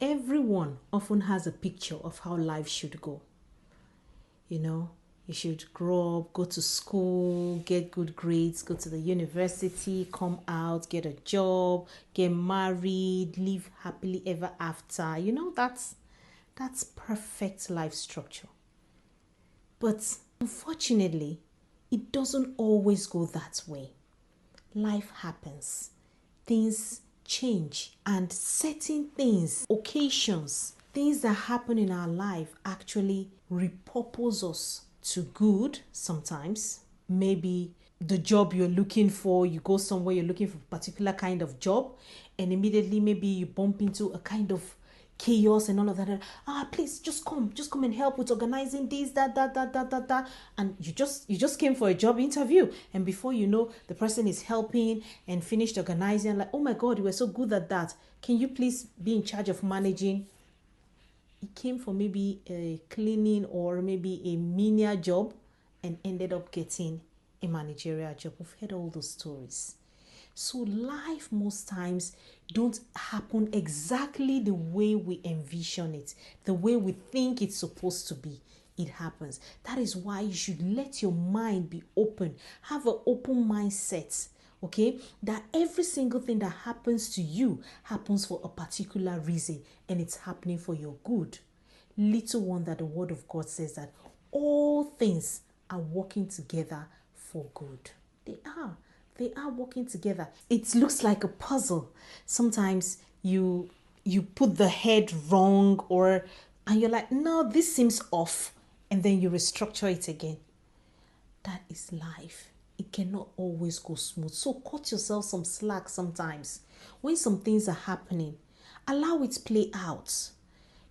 Everyone often has a picture of how life should go. You should grow up, go to school, get good grades, go to the university, come out, get a job, get married, live happily ever after. That's perfect life structure. But unfortunately, it doesn't always go that way. Life happens. Things change, and certain things, occasions, things that happen in our life actually repurpose us to good sometimes. Maybe the job you're looking for, you go somewhere, you're looking for a particular kind of job, and immediately maybe you bump into a kind of chaos and all of that. Please just come and help with organizing this, that. And you just came for a job interview, and before you know, the person is helping and finished organizing. Like, oh my God, you were so good at that. Can you please be in charge of managing? It came for maybe a cleaning or maybe a menial job and ended up getting a managerial job. We've heard all those stories. So life most times don't happen exactly the way we envision it, the way we think it's supposed to be. It happens. That is why you should let your mind be open. Have an open mindset. Okay, that every single thing that happens to you happens for a particular reason, and it's happening for your good. Little wonder the word of God says that all things are working together for good. They are working together. It looks like a puzzle. Sometimes you put the head wrong, and you're like, no, this seems off, and then you restructure it again. That is life. It cannot always go smooth. So cut yourself some slack sometimes. When some things are happening, allow it play out,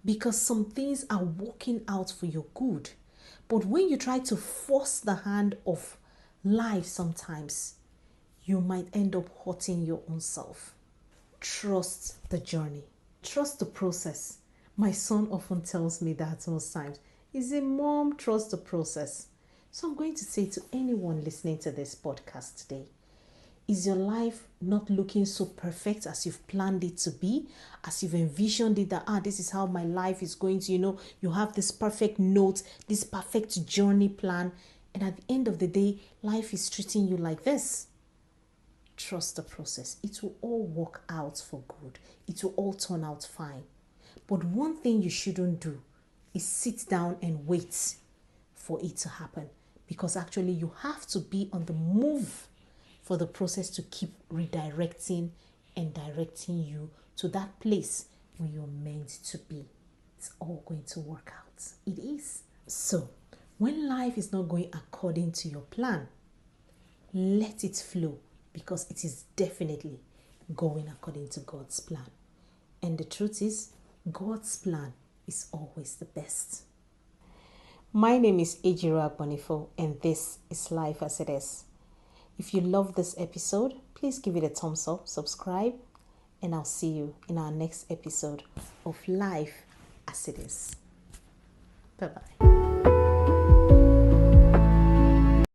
because some things are working out for your good. But when you try to force the hand of life sometimes, you might end up hurting your own self. Trust the journey. Trust the process. My son often tells me that most times. He says, Mom, trust the process. So I'm going to say to anyone listening to this podcast today, is your life not looking so perfect as you've planned it to be, as you've envisioned it, that this is how my life is going to, you have this perfect note, this perfect journey plan, and at the end of the day, life is treating you like this? Trust the process. It will all work out for good. It will all turn out fine. But one thing you shouldn't do is sit down and wait for it to happen, because actually you have to be on the move for the process to keep redirecting and directing you to that place where you're meant to be. It's all going to work out. It is. So, when life is not going according to your plan, let it flow, because it is definitely going according to God's plan. And the truth is, God's plan is always the best. My name is Ejiro Agbonifo, and this is Life as It Is. If you love this episode, please give it a thumbs up, subscribe, and I'll see you in our next episode of Life as It Is. Bye-bye.